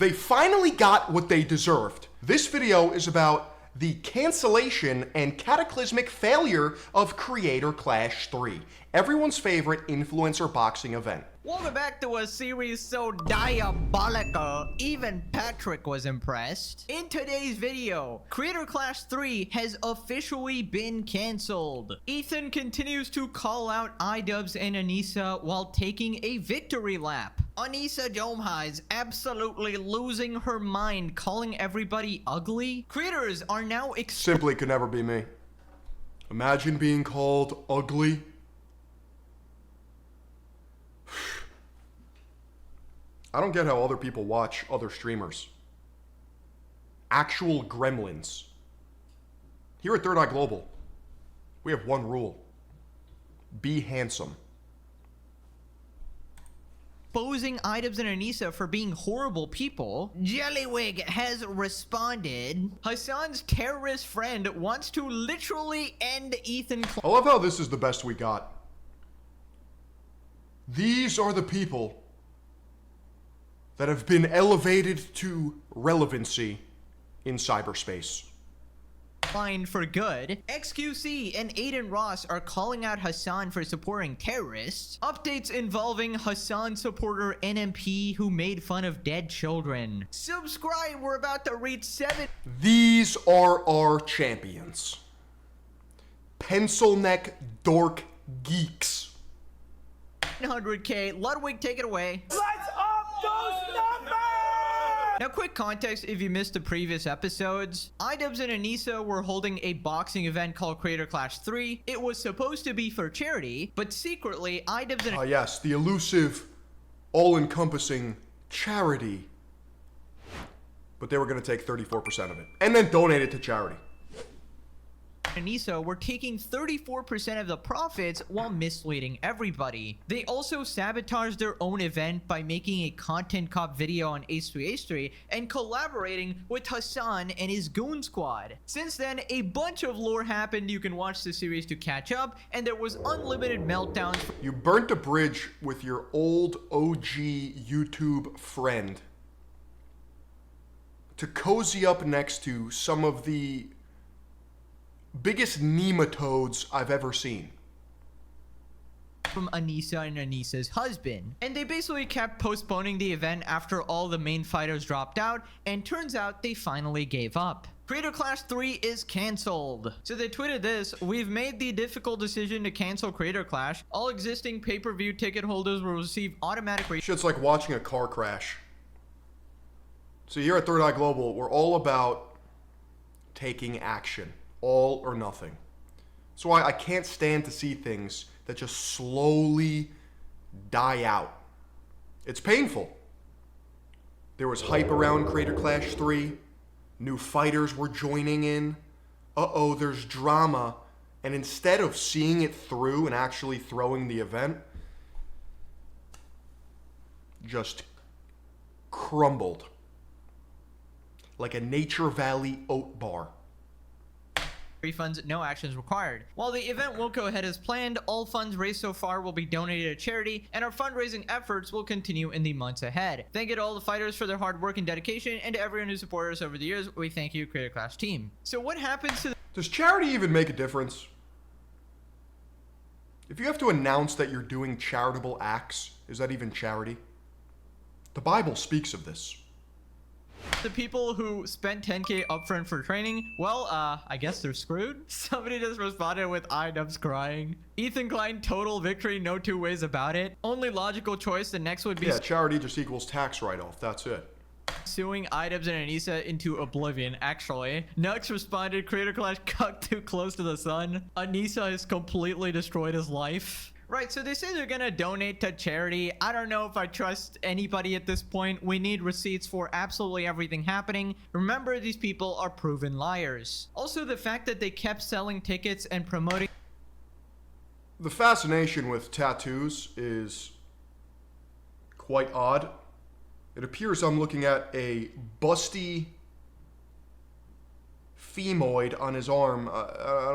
They finally got what they deserved. This video is about the cancellation and cataclysmic failure of Creator Clash 3, everyone's favorite influencer boxing event. Welcome back to a series so diabolical, even Patrick was impressed. In today's video, Creator Clash 3 has officially been cancelled. Ethan continues to call out iDubbbz and Anissa while taking a victory lap. Anissa Domhi's absolutely losing her mind, calling everybody ugly. Creators are now Simply could never be me. Imagine being called ugly. I don't get how other people watch other streamers. Actual gremlins. Here at Third Eye Global, we have one rule. Be handsome. exposing iDubbbz and Anissa for being horrible people. Ludwig has responded. Hassan's terrorist friend wants to literally end Ethan Klein. I love how this is the best we got. These are the people that have been elevated to relevancy in cyberspace. Klein for good. XQC and Aiden Ross are calling out Hassan for supporting terrorists. Updates involving Hassan supporter NMP who made fun of dead children. Subscribe, we're about to reach 7. These are our champions. Pencil neck dork geeks. 100K. Ludwig, take it away. Let's up those numbers! Now, quick context if you missed the previous episodes. iDubbbz and Anissa were holding a boxing event called Creator Clash 3. It was supposed to be for charity, but secretly, iDubbbz and Yes, the elusive, all-encompassing charity. But they were going to take 34% of it and then donate it to charity. Anissa were taking 34% of the profits while misleading everybody. They also sabotaged their own event by making a content cop video on H3H3 and collaborating with Hassan and his goon squad. Since then, a bunch of lore happened. You can watch the series to catch up, and there was unlimited meltdowns. You burnt a bridge with your old OG YouTube friend to cozy up next to some of the biggest nematodes I've ever seen. From Anissa and Anissa's husband. And they basically kept postponing the event after all the main fighters dropped out, and turns out they finally gave up. Creator Clash 3 is cancelled. So they tweeted this: "We've made the difficult decision to cancel Creator Clash. All existing pay-per-view ticket holders will receive automatic Shit's like watching a car crash. So here at Third Eye Global, we're all about taking action. All or nothing. So I can't stand to see things that just slowly die out. It's painful. There was hype around Creator Clash 3. New fighters were joining in. Uh-oh, there's drama. And instead of seeing it through and actually throwing the event, just crumbled like a Nature Valley oat bar. Refunds, no actions required. While the event won't go ahead as planned, all funds raised so far will be donated to charity, and our fundraising efforts will continue in the months ahead. Thank you to all the fighters for their hard work and dedication, and to everyone who supported us over the years. We thank you, Creator Clash team." So what happens to Does charity even make a difference? If you have to announce that you're doing charitable acts, is that even charity? The Bible speaks of this. the people who spent 10K upfront for training? Well, I guess they're screwed. Somebody just responded with iDubbbz crying. Ethan Klein, total victory, no two ways about it. Only logical choice, the next would be... Yeah, charity just equals tax write-off, that's it. Suing iDubbbz and Anissa into oblivion, actually. Nux responded, Creator Clash cut too close to the sun. Anissa has completely destroyed his life. Right, so they say they're gonna donate to charity. I don't know if I trust anybody at this point. We need receipts for absolutely everything happening. Remember, these people are proven liars. Also, the fact that they kept selling tickets and promoting... The fascination with tattoos is quite odd. It appears I'm looking at a busty femoid on his arm. I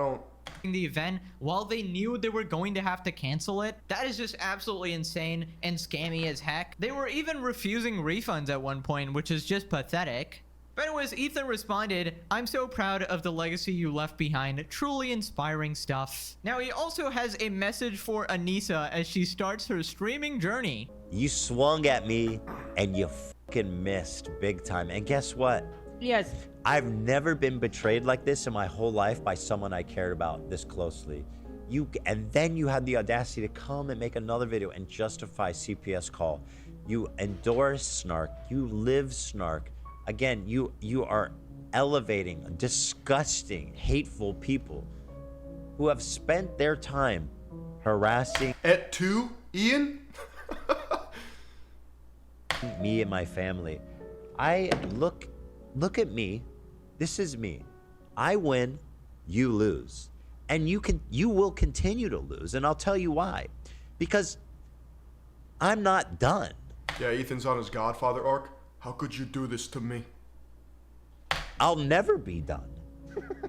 the event while they knew they were going to have to cancel it. That is just absolutely insane and scammy as heck. They were even refusing refunds at one point, which is just pathetic. But anyways, Ethan responded, "I'm so proud of the legacy you left behind. Truly inspiring stuff." Now, he also has a message for Anissa as she starts her streaming journey. You swung at me and you fucking missed big time. And guess what? Yes. I've never been betrayed like this in my whole life by someone I cared about this closely. And then you had the audacity to come and make another video and justify CPS call. You endorse snark. You live snark. Again, you are elevating disgusting, hateful people who have spent their time harassing At 2, Ian? me and my family. Look at me. This is me. I win, you lose. And you will continue to lose, and I'll tell you why. Because I'm not done. Yeah, Ethan's on his Godfather arc. How could you do this to me? I'll never be done.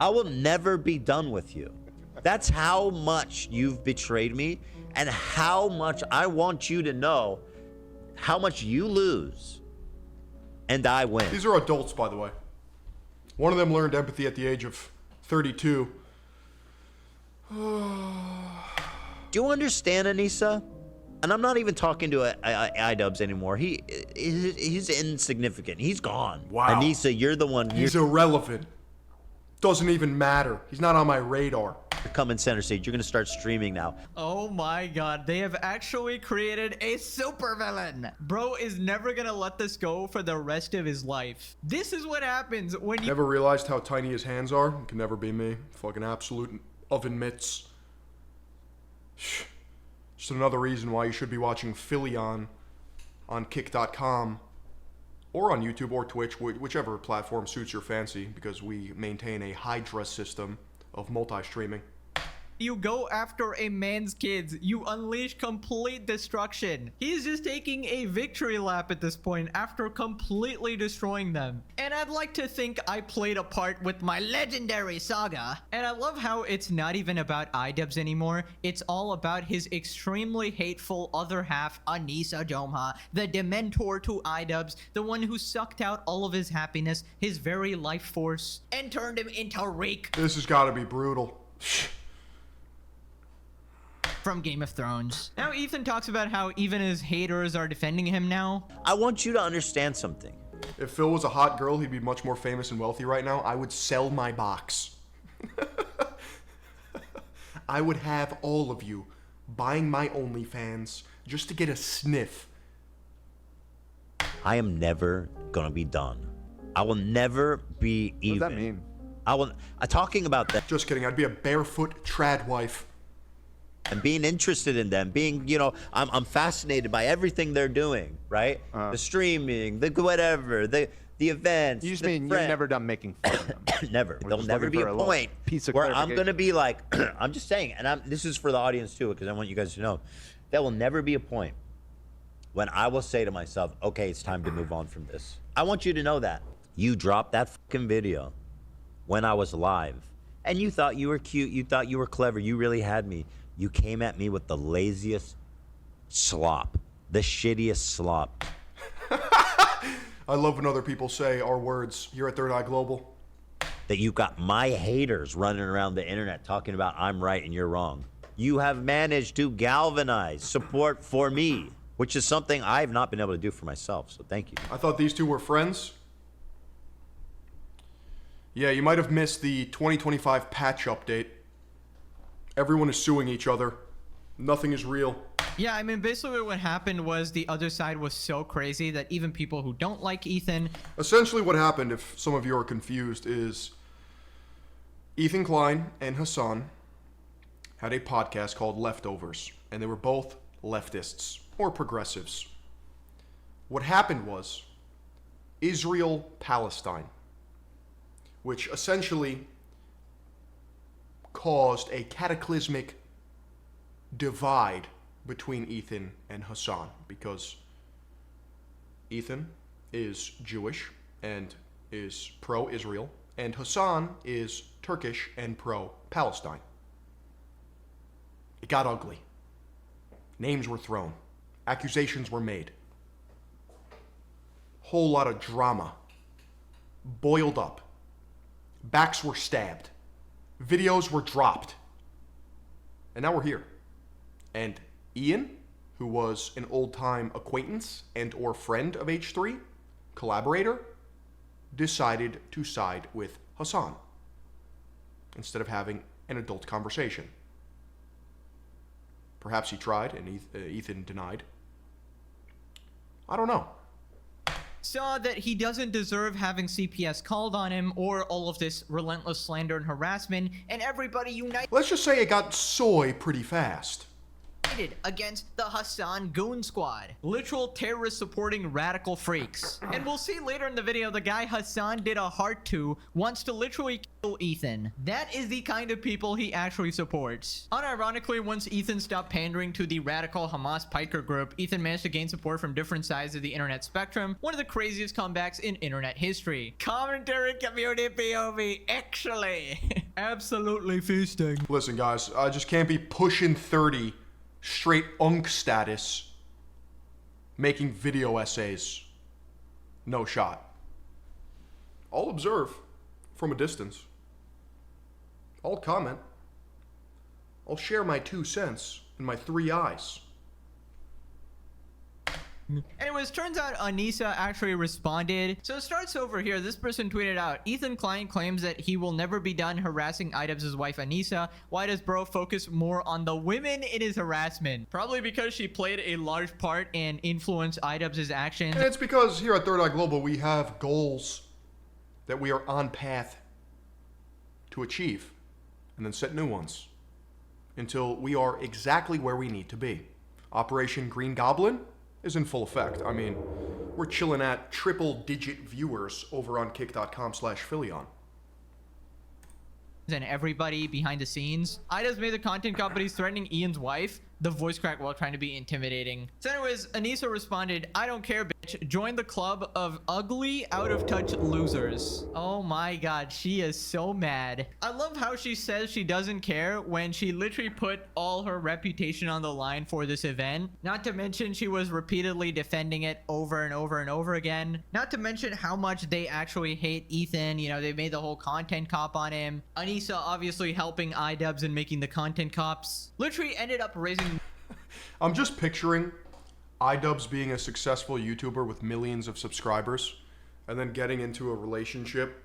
I will never be done with you. That's how much you've betrayed me, and how much I want you to know how much you lose and I win. These are adults, by the way. One of them learned empathy at the age of 32. Do you understand, Anissa? And I'm not even talking to iDubbbz anymore. He's insignificant. He's gone. Wow. Anissa, you're the one. He's irrelevant. Doesn't even matter. He's not on my radar. You're coming center stage. You're gonna start streaming now. Oh my god, they have actually created a supervillain. Bro is never gonna let this go for the rest of his life. This is what happens when you— Never realized how tiny his hands are. It can never be me. Fucking absolute oven mitts. Just another reason why you should be watching Philion on kick.com or on YouTube or Twitch, whichever platform suits your fancy, because we maintain a Hydra system of multi-streaming. You go after a man's kids, you unleash complete destruction. He's just taking a victory lap at this point after completely destroying them. And I'd like to think I played a part with my legendary saga. And I love how it's not even about iDubbbz anymore. It's all about his extremely hateful other half, Anissa Domha, the dementor to iDubbbz, the one who sucked out all of his happiness, his very life force, and turned him into Reek This has got to be brutal. from Game of Thrones. Now Ethan talks about how even his haters are defending him now. I want you to understand something. If Phil was a hot girl, he'd be much more famous and wealthy right now. I would sell my box. I would have all of you buying my OnlyFans just to get a sniff. I am never gonna be done. I will never be even. What does that mean? I'm talking about that Just kidding. I'd be a barefoot trad wife. and being interested in them, being, I'm fascinated by everything they're doing, right? The streaming, the whatever, the events. You just the mean you're never done making fun of them. Never. We're There'll just never looking be for a a little point piece of where I'm clarification. gonna be like, I'm just saying, and this is for the audience too, because I want you guys to know, there will never be a point when I will say to myself, okay, it's time to move on from this. I want you to know that. You dropped that fucking video when I was live, and you thought you were cute, you thought you were clever, you really had me. You came at me with the laziest slop, the shittiest slop. I love when other people say our words here at Third Eye Global. That you got my haters running around the internet talking about I'm right and you're wrong. You have managed to galvanize support for me, which is something I've not been able to do for myself, so thank you. I thought these two were friends. Yeah, you might have missed the 2025 patch update. Everyone is suing each other. Nothing is real. Yeah, I mean, basically what happened was the other side was so crazy that even people who don't like Ethan— Essentially what happened, if some of you are confused, is Ethan Klein and Hassan had a podcast called Leftovers, and they were both leftists, or progressives. What happened was Israel-Palestine, which essentially caused a cataclysmic divide between Ethan and Hassan, because Ethan is Jewish and is pro-Israel, and Hassan is Turkish and pro-Palestine. It got ugly. Names were thrown. Accusations were made. Whole lot of drama. Boiled up. Backs were stabbed. Videos were dropped. And now we're here. And Ian, who was an old-time acquaintance and or friend of H3, collaborator, decided to side with Hassan instead of having an adult conversation. Perhaps he tried and Ethan denied. I don't know. Saw that he doesn't deserve having CPS called on him or all of this relentless slander and harassment, and everybody united Let's just say it got soy pretty fast. against the Hassan Goon Squad. Literal terrorist supporting radical freaks. And we'll see later in the video the guy Hassan did a heart to wants to literally kill Ethan. That is the kind of people he actually supports. Unironically, once Ethan stopped pandering to the radical Hamas Piker group, Ethan managed to gain support from different sides of the internet spectrum, one of the craziest comebacks in internet history. Commentary community POV, actually. Absolutely feasting. Listen, guys, I just can't be pushing 30 straight unk status making video essays. No shot. I'll observe from a distance. I'll comment. I'll share my 2 cents and my 3 eyes. Anyways, turns out Anissa actually responded. So it starts over here. This person tweeted out, Ethan Klein claims that he will never be done harassing Idubbbz' wife Anissa. Why does bro focus more on the women in his harassment? Probably because she played a large part and influenced Idubbbz' actions. And it's because here at Third Eye Global we have goals that we are on path to achieve and then set new ones until we are exactly where we need to be. Operation Green Goblin is in full effect. I mean, we're chilling at triple-digit viewers over on kick.com/Philion. And everybody behind the scenes. Idubbbz made the content companies threatening Ian's wife, the voice crack while trying to be intimidating. So anyways, Anissa responded, I don't care, bitch. Join the club of ugly, out-of-touch losers. Oh my god, she is so mad. I love how she says she doesn't care when she literally put all her reputation on the line for this event. Not to mention she was repeatedly defending it over and over and over again. Not to mention how much they actually hate Ethan. You know, they made the whole content cop on him. Anissa obviously helping Idubbbz and making the content cops. Literally ended up raising... I'm just picturing Idubbbz being a successful YouTuber with millions of subscribers and then getting into a relationship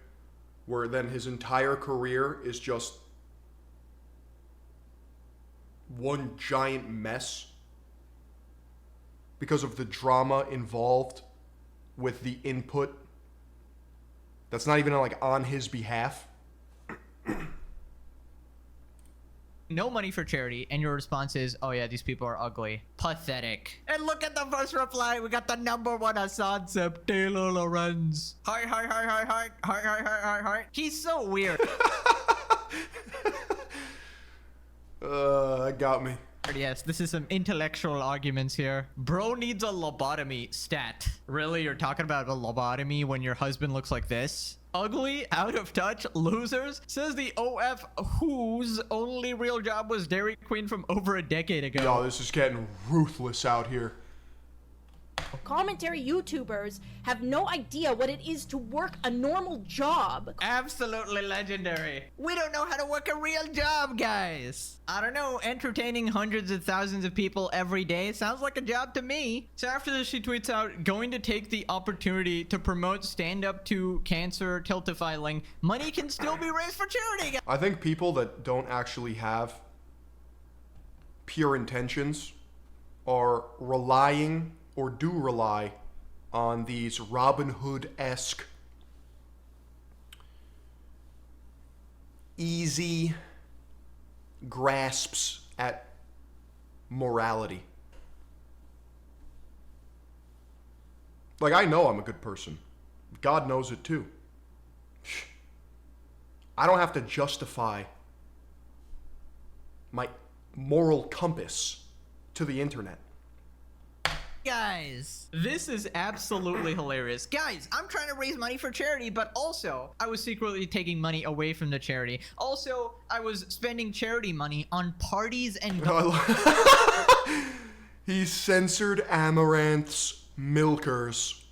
where then his entire career is just one giant mess because of the drama involved with the input that's not even like on his behalf. No money for charity, and your response is, oh yeah, these people are ugly. Pathetic. And look at the first reply. We got the #1 Hassan sub, Taylor Lorenz. Heart, heart, heart, heart, heart, heart, heart, heart, heart, heart. He's so weird. That got me. Yes, this is some intellectual arguments here. Bro needs a lobotomy. Stat. Really? You're talking about a lobotomy when your husband looks like this? Ugly, out of touch, losers? Says the OF whose only real job was Dairy Queen from over a decade ago. Yo, this is getting ruthless out here. Commentary YouTubers have no idea what it is to work a normal job. Absolutely legendary. We don't know how to work a real job, guys. I don't know, entertaining hundreds of thousands of people every day sounds like a job to me. So after this, she tweets out, going to take the opportunity to promote stand up to cancer tiltifiling. Money can still be raised for charity, guys. I think people that don't actually have pure intentions are relying or do rely on these Robin Hood-esque easy grasps at morality. Like, I know I'm a good person. God knows it too. I don't have to justify my moral compass to the internet. Guys, this is absolutely hilarious. Guys, I'm trying to raise money for charity, but also I was secretly taking money away from the charity. Also, I was spending charity money on parties and He censored Amaranth's milkers.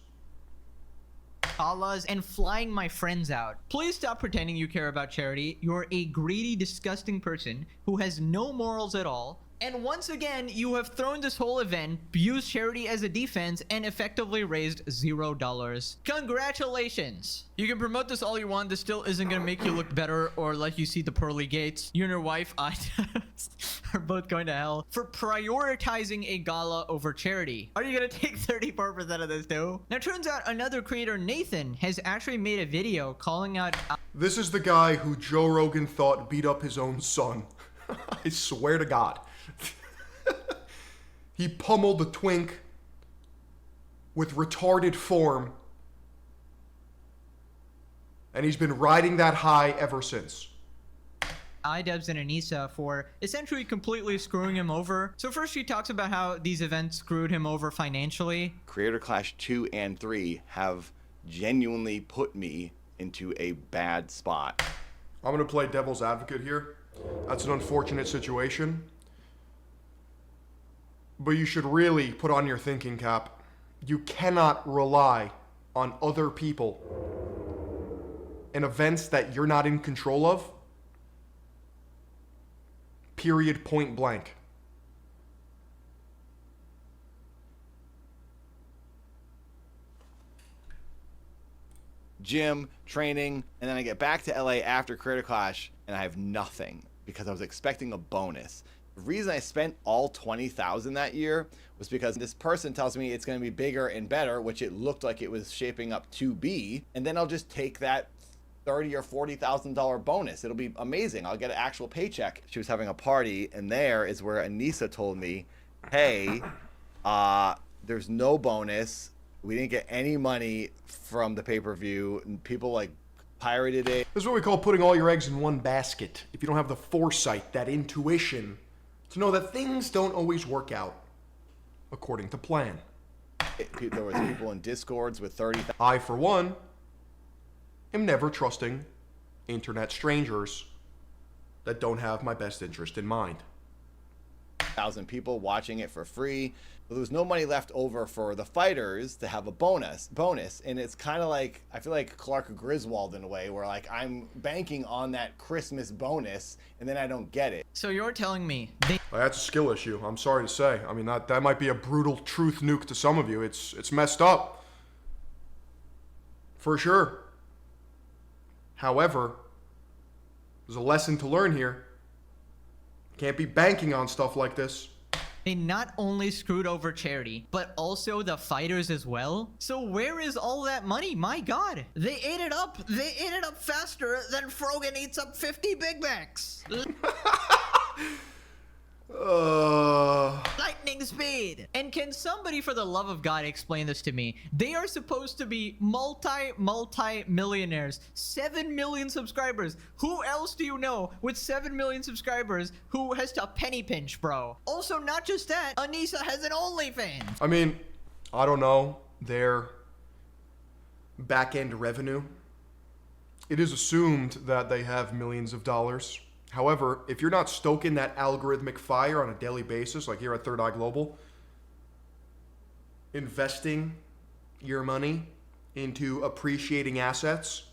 galas and flying my friends out. Please stop pretending you care about charity. You're a greedy, disgusting person who has no morals at all. And once again, you have thrown this whole event, used charity as a defense, and effectively raised $0. Congratulations! You can promote this all you want, this still isn't gonna make you look better or let you see the pearly gates. You and your wife, are both going to hell for prioritizing a gala over charity. Are you gonna take 34% of this too? Now, turns out another creator, Nathan, has actually made a video calling out... This is the guy who Joe Rogan thought beat up his own son. I swear to God. He pummeled the twink with retarded form, and he's been riding that high ever since. iDubbbz and Anissa for essentially completely screwing him over. So first she talks about how these events screwed him over financially. Creator Clash 2 and 3 have genuinely put me into a bad spot. I'm going to play devil's advocate here. That's an unfortunate situation. But you should really put on your thinking cap. You cannot rely on other people in events that you're not in control of. Period, point blank. Gym, training, and then I get back to LA after Creator Clash and I have nothing because I was expecting a bonus. The reason I spent all $20,000 that year was because this person tells me it's going to be bigger and better, which it looked like it was shaping up to be, and then I'll just take that $30,000 or $40,000 bonus. It'll be amazing. I'll get an actual paycheck. She was having a party, and there is where Anissa told me, hey, there's no bonus. We didn't get any money from the pay-per-view, and people like pirated it. This is what we call putting all your eggs in one basket. If you don't have the foresight, that intuition, to know that things don't always work out according to plan. There was people in Discords with 30,000. I, for one, am never trusting internet strangers that don't have my best interest in mind. People watching it for free. There was no money left over for the fighters to have a bonus, and it's kind of like, I feel like Clark Griswold in a way, where like I'm banking on that Christmas bonus and then I don't get it. So you're telling me That's a skill issue, I'm sorry to say. I mean, that might be a brutal truth nuke to some of you. It's messed up. For sure. However, there's a lesson to learn here. Can't be banking on stuff like this. they not only screwed over charity, but also the fighters as well. So where is all that money? My God, they ate it up. They ate it up faster than Frogan eats up 50 Big Macs. Lightning speed. And can somebody for the love of God explain this to me? They are supposed to be multi-millionaires. 7 million subscribers. Who else do you know with 7 million subscribers who has to penny pinch, bro? Also, not just that, Anissa has an OnlyFans. I mean, I don't know their back-end revenue. It is assumed that they have millions of dollars. However, if you're not stoking that algorithmic fire on a daily basis, like here at Third Eye Global, investing your money into appreciating assets,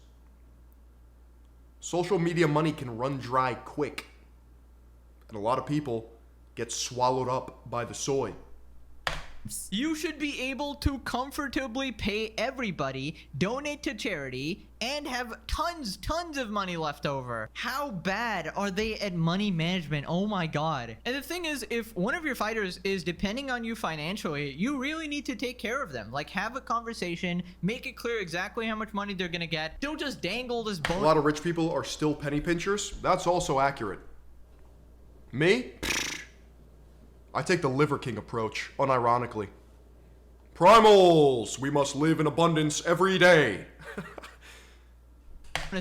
social media money can run dry quick. And a lot of people get swallowed up by the soy. You should be able to comfortably pay everybody, donate to charity, and have tons of money left over. How bad are they at money management? Oh my God. And the thing is, if one of your fighters is depending on you financially, you really need to take care of them. Like, have a conversation, make it clear exactly how much money they're gonna get. Don't just dangle this A bone. lot of rich people are still penny pinchers. That's also accurate. Me? I take the Liver King approach, unironically. Primals! We must live in abundance every day.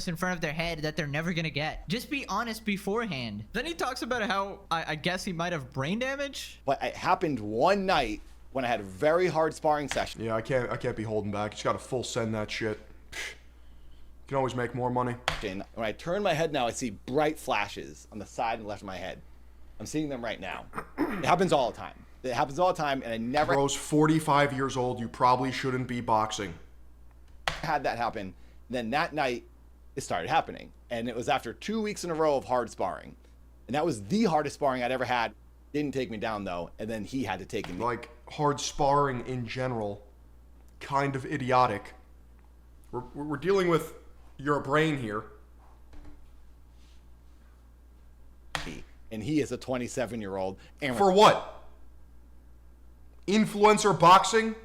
In front of their head that they're never gonna get. Just be honest beforehand. Then he talks about how I guess he might have brain damage. But it happened one night when I had a very hard sparring session. Yeah, I can't be holding back. You just gotta full send that shit. You can always make more money. When I turn my head now, I see bright flashes on the side and left of my head. I'm seeing them right now. It happens all the time. It happens all the time, and I never Bro's 45 years old. You probably shouldn't be boxing. had that happen. Then that night, it started happening. And it was after 2 weeks in a row of hard sparring. And that was the hardest sparring I'd ever had. Didn't take me down, though. And then he had to take me. Like, hard sparring in general, kind of idiotic. We're dealing with your brain here. And he is a 27-year-old. For what? Influencer boxing?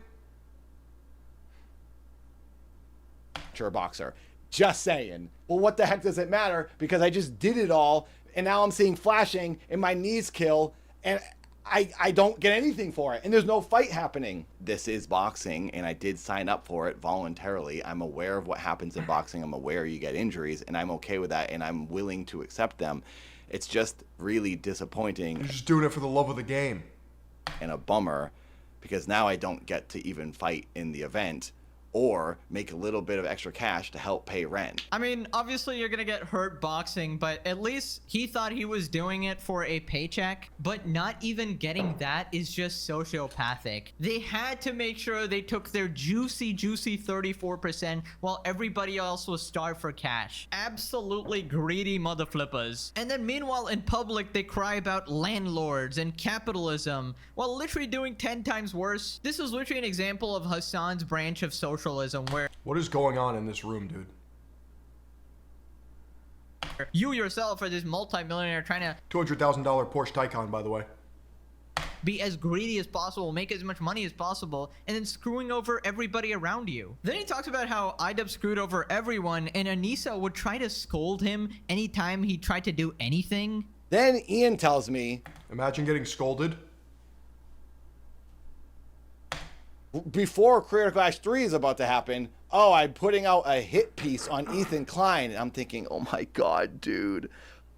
amateur boxer. Just saying. Well, what the heck does it matter? Because I just did it all, and now I'm seeing flashing, and my knees kill, and I don't get anything for it, and there's no fight happening. This is boxing, and I did sign up for it voluntarily. I'm aware of what happens in boxing. I'm aware you get injuries, and I'm okay with that, and I'm willing to accept them. It's just really disappointing. You're just doing it for the love of the game. And a bummer, because now I don't get to even fight in the event or make a little bit of extra cash to help pay rent. I mean, obviously you're gonna get hurt boxing, but at least he thought he was doing it for a paycheck. But not even getting that is just sociopathic. They had to make sure they took their juicy 34% while everybody else was starved for cash. Absolutely greedy mother flippers. And then meanwhile in public they cry about landlords and capitalism while literally doing 10 times worse. This is literally an example of Hassan's branch of socialism where What is going on in this room, dude? you yourself are this multi-millionaire trying to $200,000 Porsche Taycan, by the way. be as greedy as possible, make as much money as possible, and then screwing over everybody around you. Then he talks about how IDUB screwed over everyone, and Anissa would try to scold him anytime he tried to do anything. Then Ian tells me, Imagine getting scolded. before Career Clash 3 is about to happen, oh, I'm putting out a hit piece on Ethan Klein. And I'm thinking, oh my God, dude,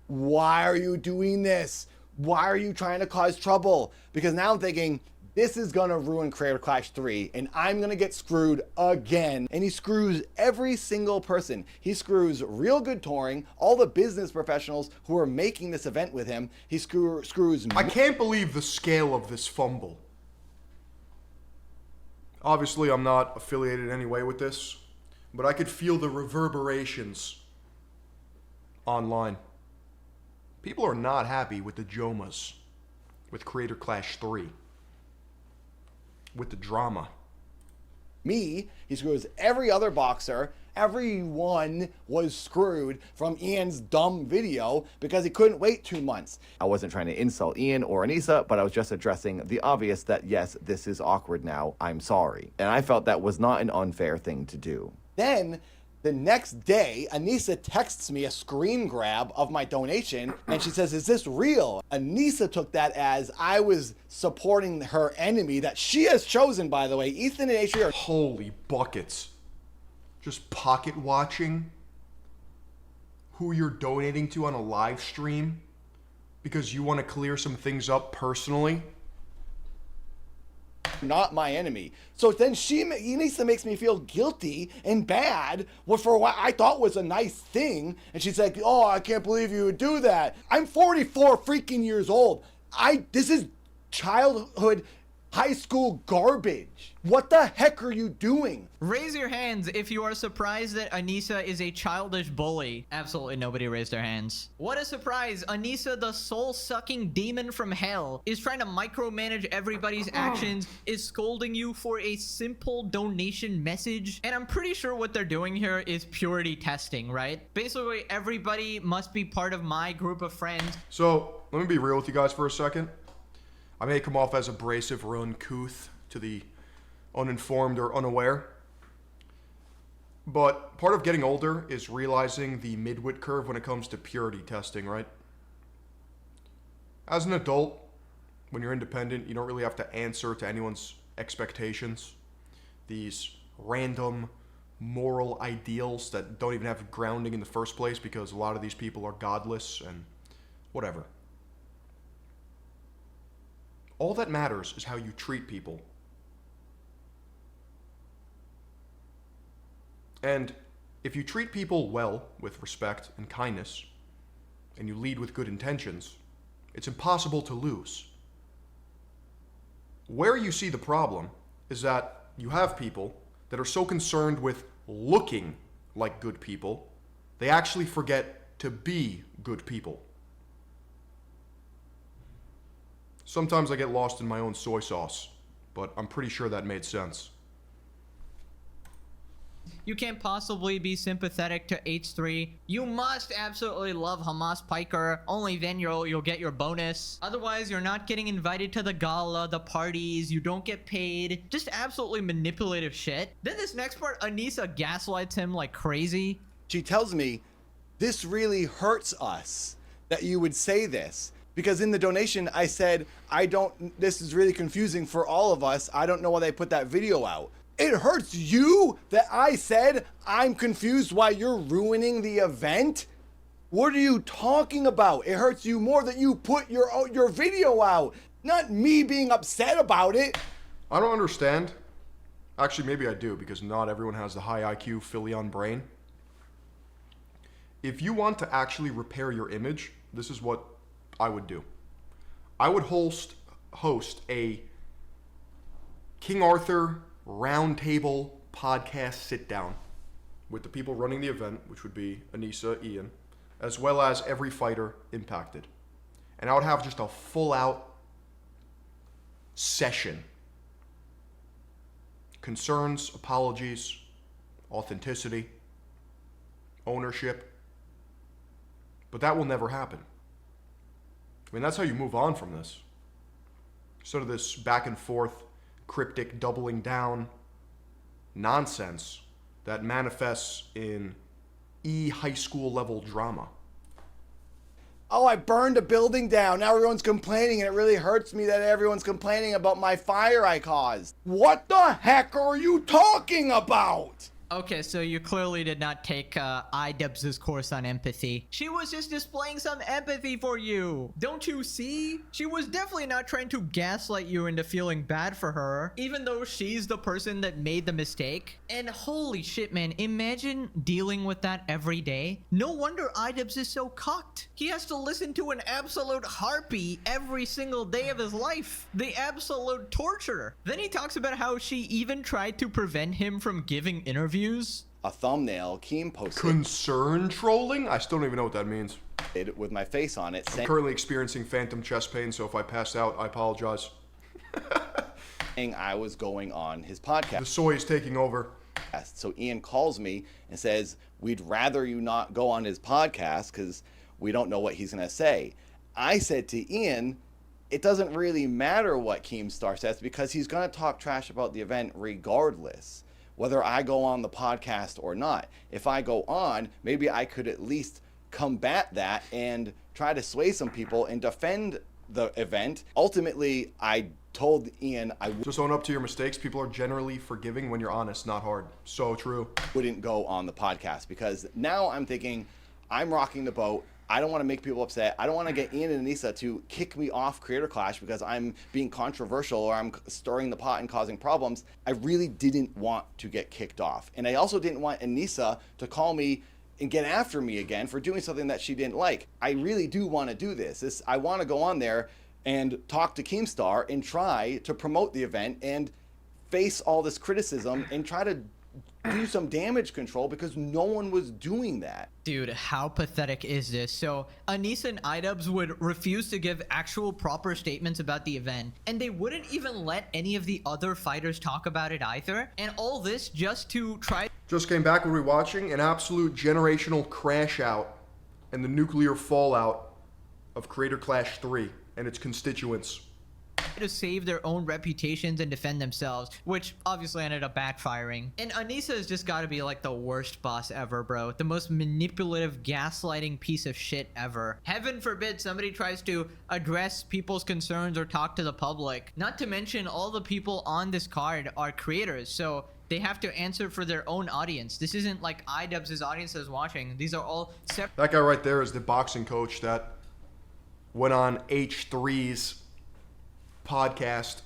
why are you doing this? Why are you trying to cause trouble? Because now I'm thinking, this is going to ruin Career Clash 3, and I'm going to get screwed again. And he screws every single person. He screws Real Good Touring, all the business professionals who are making this event with him. He screws I can't believe the scale of this fumble. Obviously, I'm not affiliated in any way with this, but I could feel the reverberations online. People are not happy with the Jomas, with Creator Clash 3, with the drama. me, he screws every other boxer. Everyone was screwed from Ian's dumb video because he couldn't wait 2 months. I wasn't trying to insult Ian or Anissa, but I was just addressing the obvious that yes, this is awkward now, I'm sorry. And I felt that was not an unfair thing to do. Then, the next day, Anissa texts me a screen grab of my donation, and she says, is this real? Anissa took that as I was supporting her enemy that she has chosen, by the way. Ethan and Atri are... Holy buckets. Just pocket watching who you're donating to on a live stream because you want to clear some things up personally. not my enemy. So then Anissa makes me feel guilty and bad for what I thought was a nice thing. And she's like, oh, I can't believe you would do that. I'm 44 freaking years old. This is childhood, high school garbage. What the heck are you doing? Raise your hands if you are surprised that Anissa is a childish bully. Absolutely nobody raised their hands. What a surprise. Anissa, the soul-sucking demon from hell, is trying to micromanage everybody's actions, is scolding you for a simple donation message. And I'm pretty sure what they're doing here is purity testing, right? Basically, everybody must be part of my group of friends. So, let me be real with you guys for a second. I may come off as abrasive or uncouth to the uninformed or unaware. But part of getting older is realizing the midwit curve when it comes to purity testing, right? As an adult, when you're independent, you don't really have to answer to anyone's expectations. These random moral ideals that don't even have grounding in the first place because a lot of these people are godless and whatever. All that matters is how you treat people. And if you treat people well with respect and kindness, and you lead with good intentions, it's impossible to lose. Where you see the problem is that you have people that are so concerned with looking like good people, they actually forget to be good people. Sometimes I get lost in my own soy sauce, but I'm pretty sure that made sense. You can't possibly be sympathetic to H3. You must absolutely love Hamas Piker. Only then you'll get your bonus. Otherwise, you're not getting invited to the gala, the parties. You don't get paid. Just absolutely manipulative shit. Then this next part, Anissa gaslights him like crazy. She tells me, this really hurts us that you would say this. Because in the donation, I said, this is really confusing for all of us. I don't know why they put that video out. It hurts you that I said I'm confused why you're ruining the event? What are you talking about? It hurts you more that you put your video out, not me being upset about it. I don't understand. Actually, maybe I do, because not everyone has the high IQ Philion brain. If you want to actually repair your image, this is what I would do. I would host a King Arthur roundtable podcast sit down with the people running the event, which would be Anissa, Ian, as well as every fighter impacted. And I would have just a full out session. Concerns, apologies, authenticity, ownership. But that will never happen. I mean, that's how you move on from this. Sort of this back and forth, cryptic doubling down nonsense that manifests in high school level drama. Oh, I burned a building down. Now everyone's complaining, and it really hurts me that everyone's complaining about my fire I caused. What the heck are you talking about? Okay, so you clearly did not take iDubbbz's course on empathy. She was just displaying some empathy for you. Don't you see? She was definitely not trying to gaslight you into feeling bad for her, even though she's the person that made the mistake. And holy shit, man, imagine dealing with that every day. No wonder iDubbbz is so cocked. He has to listen to an absolute harpy every single day of his life. The absolute torture. Then he talks about how she even tried to prevent him from giving interviews. A thumbnail Keem posted Concern trolling? I still don't even know what that means. with my face on it I'm saying currently experiencing phantom chest pain, so if I pass out, I apologize. I was going on his podcast. The soy is taking over. So Ian calls me and says, we'd rather you not go on his podcast because we don't know what he's going to say. I said to Ian, it doesn't really matter what Keemstar says because he's going to talk trash about the event regardless, whether I go on the podcast or not. If I go on, maybe I could at least combat that and try to sway some people and defend the event. Ultimately, I told Ian I Just own up to your mistakes. People are generally forgiving when you're honest, not hard. So true. wouldn't go on the podcast because now I'm thinking I'm rocking the boat. I don't want to make people upset. I don't want to get Ian and Anissa to kick me off Creator Clash because I'm being controversial or I'm stirring the pot and causing problems. I really didn't want to get kicked off. And I also didn't want Anissa to call me and get after me again for doing something that she didn't like. I really do want to do this. I want to go on there and talk to Keemstar and try to promote the event and face all this criticism and try to do some damage control because no one was doing that. Dude, how pathetic is this? So Anissa and iDubbbz would refuse to give actual proper statements about the event, and they wouldn't even let any of the other fighters talk about it either. And all this just to try. Just came back. What are we watching? An absolute generational crash out and the nuclear fallout of Creator Clash 3 and its constituents. To save their own reputations and defend themselves, which obviously ended up backfiring. And Anissa has just got to be like the worst boss ever, bro. The most manipulative, gaslighting piece of shit ever. Heaven forbid somebody tries to address people's concerns or talk to the public. Not to mention all the people on this card are creators, so they have to answer for their own audience. This isn't like iDubbbz's audience is watching. These are all separate. That guy right there is the boxing coach that went on H3's podcast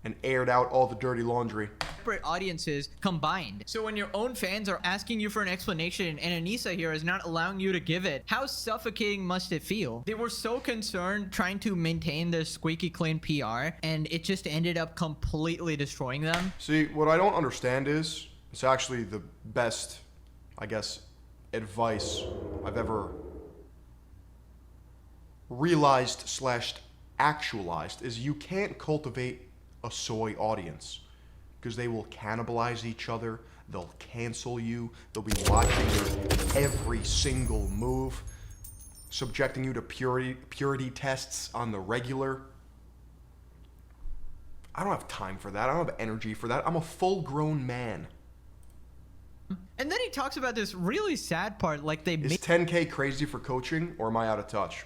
and aired out all the dirty laundry. Separate audiences combined. So when your own fans are asking you for an explanation and Anissa here is not allowing you to give it, how suffocating must it feel? They were so concerned trying to maintain their squeaky clean PR, and it just ended up completely destroying them. See, what I don't understand is, it's actually the best, I guess, advice I've ever realized / actualized, is you can't cultivate a soy audience, because they will cannibalize each other, they'll cancel you, they'll be watching your every single move, subjecting you to purity tests on the regular. I don't have time for that. I don't have energy for that. I'm a full-grown man. And then he talks about this really sad part, like they Is made 10K crazy for coaching, or am I out of touch?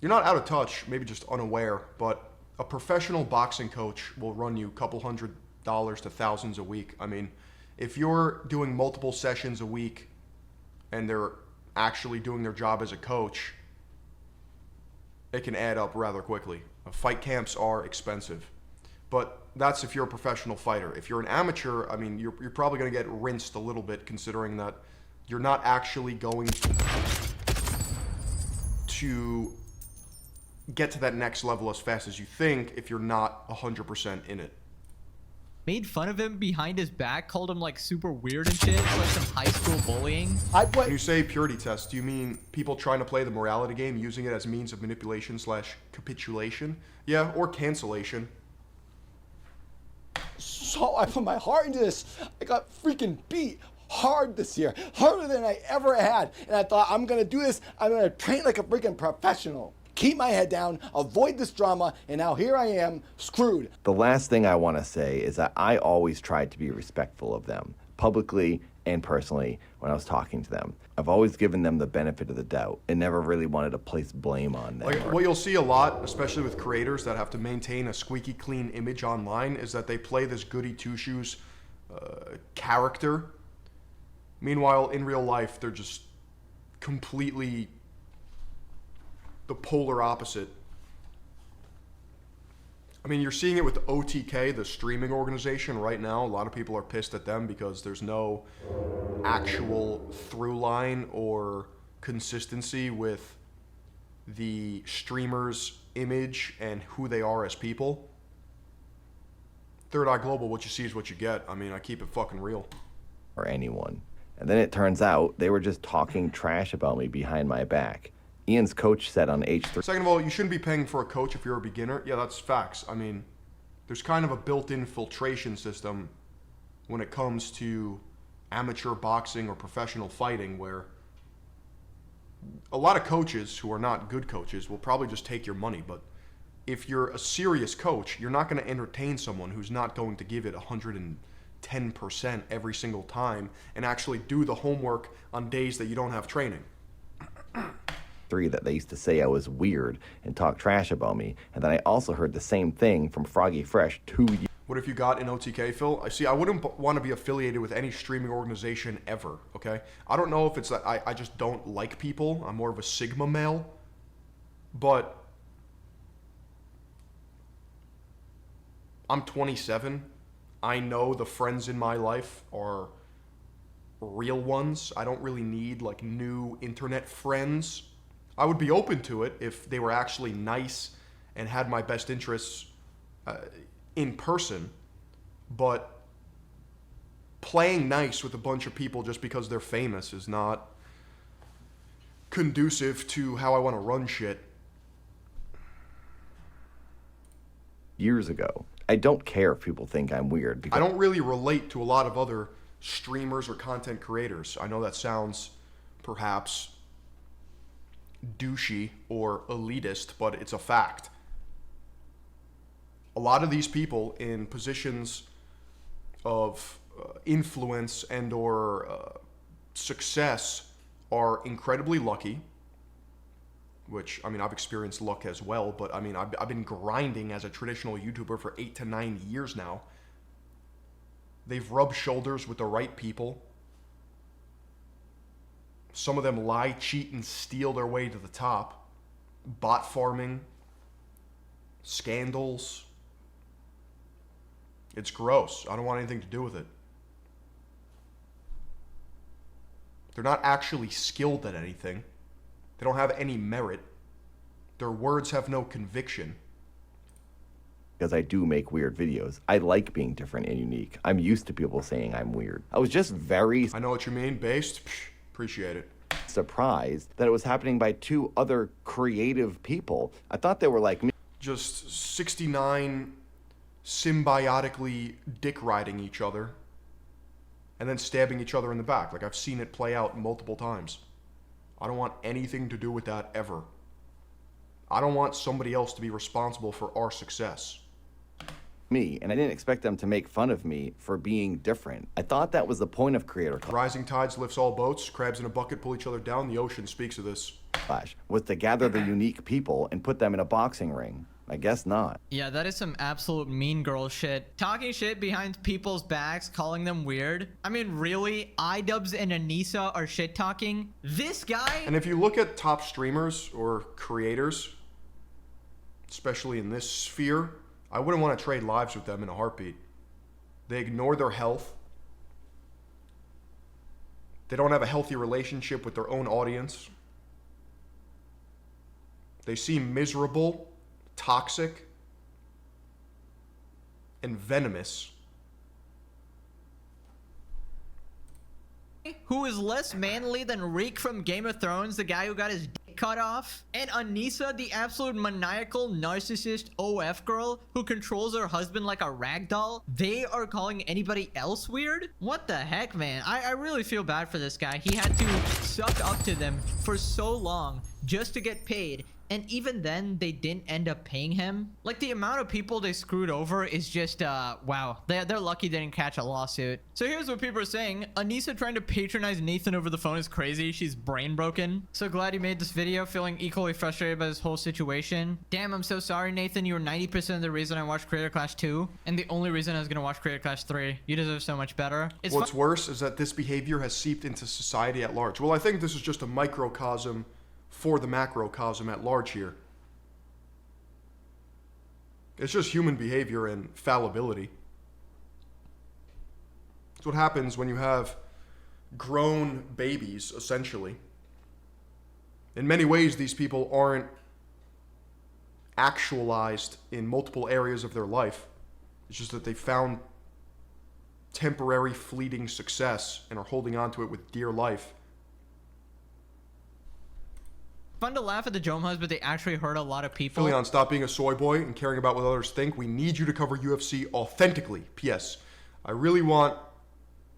You're not out of touch, maybe just unaware, but a professional boxing coach will run you a couple $100s to thousands a week. I mean, if you're doing multiple sessions a week and they're actually doing their job as a coach, it can add up rather quickly. Fight camps are expensive, but that's if you're a professional fighter. If you're an amateur, I mean, you're probably going to get rinsed a little bit, considering that you're not actually going to get to that next level as fast as you think if you're not 100% in it. made fun of him behind his back, called him like super weird and shit. It's like some high school bullying. When you say purity test, do you mean people trying to play the morality game, using it as means of manipulation / capitulation? Yeah, or cancellation. So I put my heart into this. I got freaking beat hard this year, harder than I ever had. And I thought, I'm gonna do this. I'm gonna train like a freaking professional. Keep my head down, avoid this drama, and now here I am, screwed. The last thing I want to say is that I always tried to be respectful of them, publicly and personally, when I was talking to them. I've always given them the benefit of the doubt and never really wanted to place blame on them. Like, what you'll see a lot, especially with creators that have to maintain a squeaky clean image online, is that they play this goody two-shoes character. Meanwhile, in real life, they're just completely the polar opposite. I mean, you're seeing it with OTK, the streaming organization, right now. A lot of people are pissed at them because there's no actual through line or consistency with the streamer's image and who they are as people. Third Eye Global, what you see is what you get. I mean, I keep it fucking real. Or anyone. And then it turns out they were just talking trash about me behind my back. Ian's coach said on H3. Second of all, you shouldn't be paying for a coach if you're a beginner. Yeah, that's facts. I mean, there's kind of a built-in filtration system when it comes to amateur boxing or professional fighting, where a lot of coaches who are not good coaches will probably just take your money. But if you're a serious coach, you're not going to entertain someone who's not going to give it 110% every single time and actually do the homework on days that you don't have training. That they used to say I was weird and talk trash about me, and then I also heard the same thing from Froggy Fresh 2 years. What if you got an OTK, Phil? I see. I wouldn't want to be affiliated with any streaming organization ever. Okay, I don't know if it's that I just don't like people. I'm more of a Sigma male, but I'm 27. I know the friends in my life are real ones. I don't really need like new internet friends. I would be open to it if they were actually nice and had my best interests in person, but playing nice with a bunch of people just because they're famous is not conducive to how I want to run shit. Years ago. I don't care if people think I'm weird. Because I don't really relate to a lot of other streamers or content creators. I know that sounds perhaps douchey or elitist, but it's a fact. A lot of these people in positions of influence and or success are incredibly lucky, which, I mean, I've experienced luck as well, but I mean, I've been grinding as a traditional YouTuber for 8 to 9 years now. They've rubbed shoulders with the right people. Some of them lie, cheat, and steal their way to the top. Bot farming, scandals, It's gross. I don't want anything to do with it. They're not actually skilled at anything. They don't have any merit. Their words have no conviction. Because I do make weird videos. I like being different and unique. I'm used to people saying I'm weird. I was just very I know what you mean. Based? Psh, appreciate it. surprised that it was happening by two other creative people. I thought they were like me. Just 69 symbiotically dick riding each other and then stabbing each other in the back. Like, I've seen it play out multiple times. I don't want anything to do with that ever. I don't want somebody else to be responsible for our success. Me, and I didn't expect them to make fun of me for being different. I thought that was the point of Creator Rising tides lifts all boats. Crabs in a bucket pull each other down. The ocean speaks of this. Clash, was to gather the unique people and put them in a boxing ring. I guess not. Yeah, that is some absolute mean girl shit. Talking shit behind people's backs, calling them weird. I mean, really? iDubbbz and Anissa are shit talking? This guy? And if you look at top streamers or creators, especially in this sphere, I wouldn't want to trade lives with them in a heartbeat. They ignore their health. They don't have a healthy relationship with their own audience. They seem miserable, toxic, and venomous. Who is less manly than Reek from Game of Thrones, the guy who got his dick cut off? And Anissa, the absolute maniacal narcissist OF girl who controls her husband like a ragdoll? They are calling anybody else weird? What the heck, man? I really feel bad for this guy. He had to suck up to them for so long just to get paid. And even then, they didn't end up paying him. Like, the amount of people they screwed over is just, wow. They're lucky they didn't catch a lawsuit. So here's what people are saying. Anissa trying to patronize Nathan over the phone is crazy. She's brain broken. So glad you made this video, feeling equally frustrated by this whole situation. Damn, I'm so sorry, Nathan. You were 90% of the reason I watched Creator Clash 2. And the only reason I was gonna watch Creator Clash 3. You deserve so much better. What's worse is that this behavior has seeped into society at large. Well, I think this is just a microcosm for the macrocosm at large here. It's just human behavior and fallibility. It's what happens when you have grown babies, essentially. In many ways, these people aren't actualized in multiple areas of their life. It's just that they found temporary, fleeting success and are holding on to it with dear life. Fun to laugh at the Jomhas, but they actually hurt a lot of people. Philion, stop being a soy boy and caring about what others think. We need you to cover UFC authentically. P.S. I really want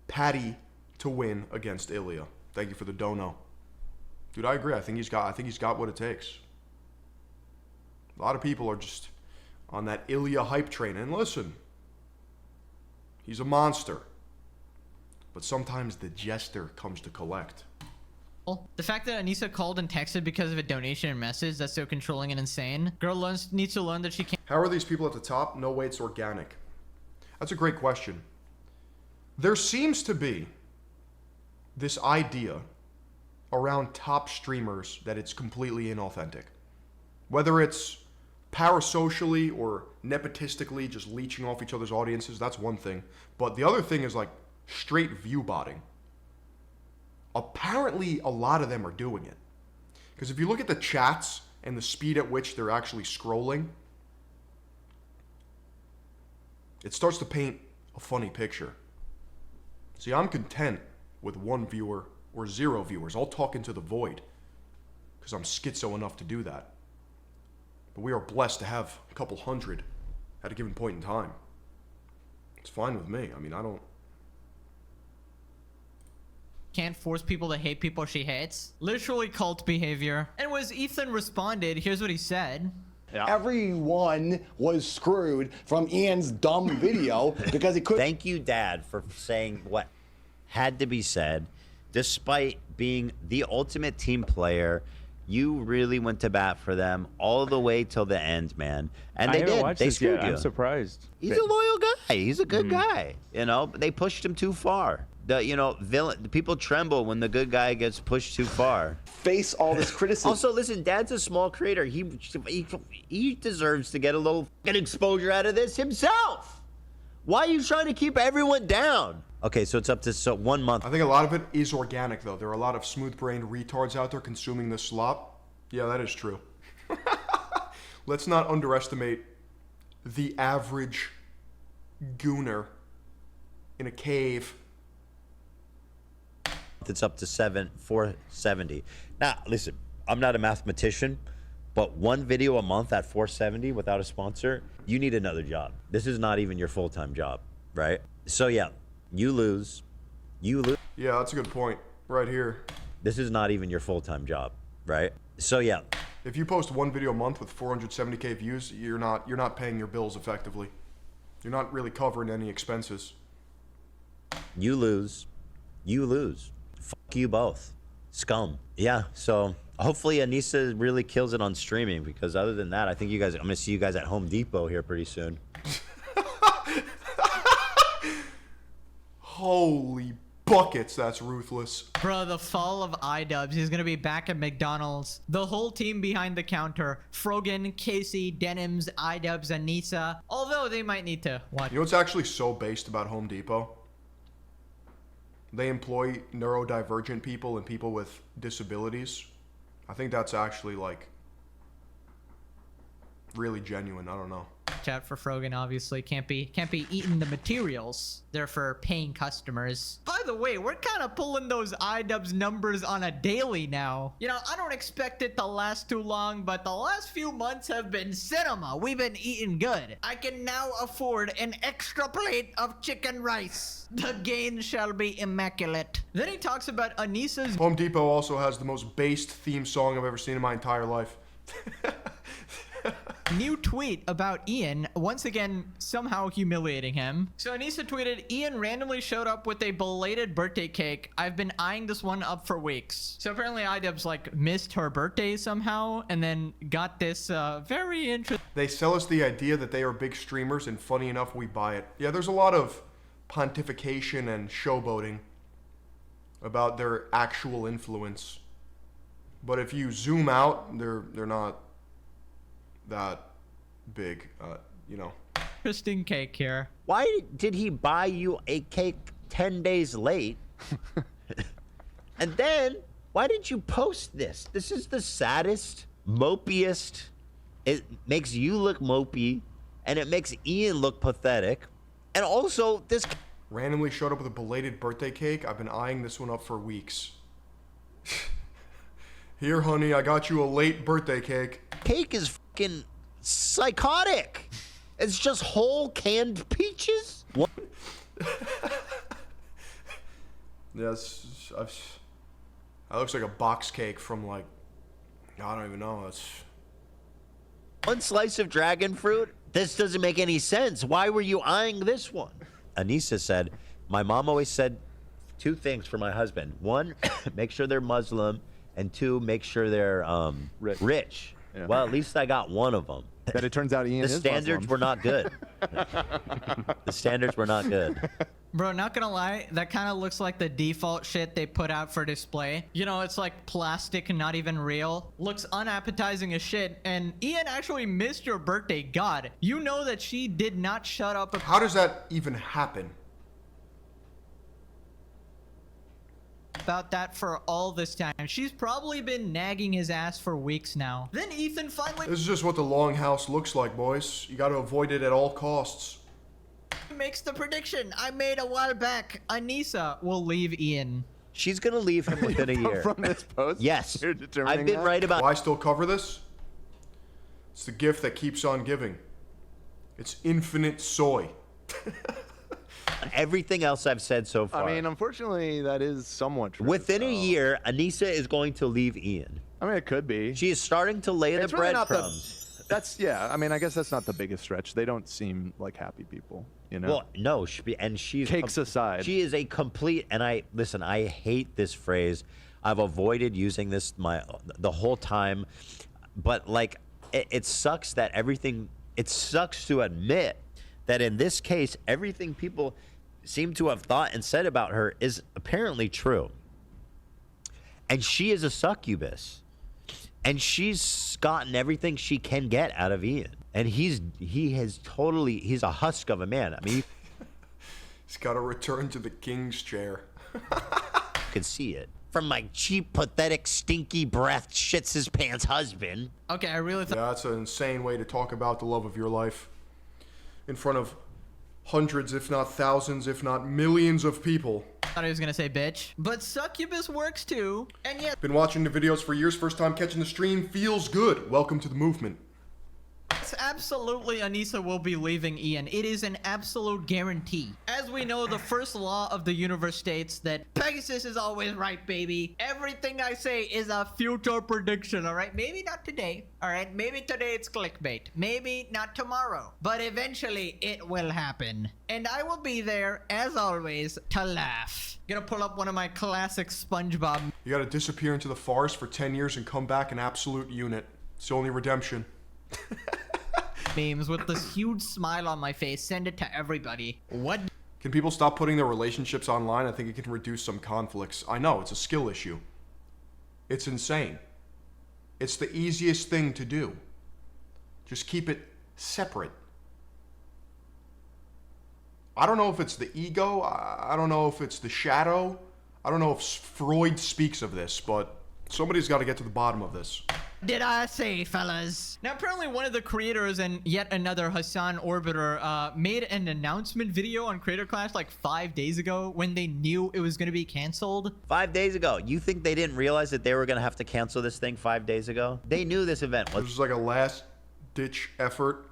Patty to win against Ilya. Thank you for the dono. Dude, I agree. I think he's got what it takes. A lot of people are just on that Ilya hype train. And listen, he's a monster. But sometimes the jester comes to collect. The fact that Anissa called and texted because of a donation and message, that's so controlling and insane. Girl needs to learn that she can't. How are these people at the top? No way it's organic. That's a great question. There seems to be this idea around top streamers that it's completely inauthentic. Whether it's parasocially or nepotistically just leeching off each other's audiences, that's one thing. But the other thing is like straight view botting. Apparently, a lot of them are doing it. Because if you look at the chats and the speed at which they're actually scrolling, it starts to paint a funny picture. See, I'm content with 1 viewer or 0 viewers. I'll talk into the void because I'm schizo enough to do that. But we are blessed to have a couple hundred at a given point in time. It's fine with me. I mean, I don't... Can't force people to hate people she hates. Literally cult behavior. And as Ethan responded, here's what he said. Yeah. Everyone was screwed from Ian's dumb video because he couldn't. Thank you, Dad, for saying what had to be said. Despite being the ultimate team player, you really went to bat for them all the way till the end, man. And they did. They screwed you. I'm surprised. He's a loyal guy. He's a good guy. You know, they pushed him too far. The people tremble when the good guy gets pushed too far. Face all this criticism. Also, listen, Dad's a small creator. He deserves to get a little exposure out of this himself. Why are you trying to keep everyone down? Okay, so it's up to 1 month. I think a lot of it is organic, though. There are a lot of smooth-brained retards out there consuming this slop. Yeah, that is true. Let's not underestimate the average gooner in a cave. It's up to 470. Now, listen, I'm not a mathematician, but one video a month at 470 without a sponsor, you need another job. This is not even your full-time job, right? So yeah, you lose. You lose. Yeah, that's a good point. Right here. This is not even your full-time job, right? So yeah. If you post one video a month with 470K views, you're not paying your bills effectively. You're not really covering any expenses. You lose. You lose. Fuck you both. Scum. Yeah, so hopefully Anissa really kills it on streaming, because other than that, I think I'm going to see you guys at Home Depot here pretty soon. Holy buckets, that's ruthless. Bro, the fall of iDubbbz. He's gonna be back at McDonald's. The whole team behind the counter. Frogan, Casey, Denims, iDubbbz, Anissa. Although they might need to watch. You know what's actually so based about Home Depot? They employ neurodivergent people and people with disabilities. I think that's actually, like, really genuine. I don't know. Out for Frogan, obviously. Can't be eating the materials. They're for paying customers. By the way, we're kind of pulling those iDubbbz numbers on a daily now. You know, I don't expect it to last too long, but the last few months have been cinema. We've been eating good. I can now afford an extra plate of chicken rice. The gain shall be immaculate. Then he talks about Anissa's Home Depot also has the most based theme song I've ever seen in my entire life. new tweet about Ian, once again, somehow humiliating him. So Anissa tweeted, Ian randomly showed up with a belated birthday cake. I've been eyeing this one up for weeks. So apparently iDubbbz like missed her birthday somehow and then got this very interesting. They sell us the idea that they are big streamers, and funny enough, we buy it. Yeah, there's a lot of pontification and showboating about their actual influence. But if you zoom out, they're not that big, you know. Interesting cake here. Why did he buy you a cake 10 days late? And then, why did you post this? This is the saddest, mopiest. It makes you look mopey, and it makes Ian look pathetic. And also, this randomly showed up with a belated birthday cake. I've been eyeing this one up for weeks. Here, honey, I got you a late birthday cake. Cake is fucking psychotic. It's just whole canned peaches. What? Yes, that looks like a box cake from, like, I don't even know. That's one slice of dragon fruit. This doesn't make any sense. Why were you eyeing this one? Anissa said, my mom always said two things for my husband. One, make sure they're Muslim, and two, make sure they're rich. Yeah. Well, at least I got one of them. But it turns out Ian The is standards Muslim. were not good. The standards were not good. Bro, not gonna lie, that kind of looks like the default shit they put out for display. You know, it's like plastic and not even real. Looks unappetizing as shit. And Ian actually missed your birthday. God, you know that she did not shut up. how does that even happen? About that for all this time. She's probably been nagging his ass for weeks now. Then Ethan finally This is just what the longhouse looks like, boys. You got to avoid it at all costs. makes the prediction I made a while back. Anissa will leave Ian. She's going to leave him within a year. From this post? Yes. You're determining I've been that? right about Why still cover this? It's the gift that keeps on giving. It's infinite soy. everything else I've said so far. I mean, unfortunately, that is somewhat true. Within a so- year, Anissa is going to leave Ian. I mean, it could be. She is starting to lay It's the really not the- breadcrumbs. That's, yeah, I mean, I guess that's not the biggest stretch. They don't seem like happy people, you know? Well, no, she's Cakes aside. She is a complete, and I hate this phrase. I've avoided using this the whole time, but like it sucks that everything. It sucks to admit that in this case, everything people seem to have thought and said about her is apparently true, and she is a succubus, and she's gotten everything she can get out of Ian, and he's a husk of a man. I mean, He's got to return to the king's chair. Could see it. From my cheap, pathetic, stinky breath, shits his pants husband. Okay, I really thought Yeah, that's an insane way to talk about the love of your life in front of hundreds, if not thousands, if not millions of people. he was gonna say bitch. But succubus works too. And yet, Been watching the videos for years, first time catching the stream, feels good. Welcome to the movement. absolutely Anissa will be leaving Ian. It is an absolute guarantee. As we know, the first law of the universe states that Pegasus is always right, baby. Everything I say is a future prediction, all right? Maybe not today, all right? Maybe today it's clickbait. Maybe not tomorrow. But eventually it will happen. And I will be there, as always, to laugh. Gonna pull up one of my classic SpongeBob You gotta disappear into the forest for 10 years and come back an absolute unit. It's the only redemption. memes with this huge smile on my face. Send it to everybody. What? Can people stop putting their relationships online? I think it can reduce some conflicts. I know, it's a skill issue. It's insane. It's the easiest thing to do. Just keep it separate. I don't know if it's the ego. I don't know if it's the shadow. I don't know if Freud speaks of this, but somebody's got to get to the bottom of this. Did I say, fellas? Now, apparently one of the creators and yet another Hassan Orbiter made an announcement video on Creator Clash like 5 days ago when they knew it was going to be canceled. 5 days ago. You think they didn't realize that they were going to have to cancel this thing 5 days ago? They knew this event This was... was like a last-ditch effort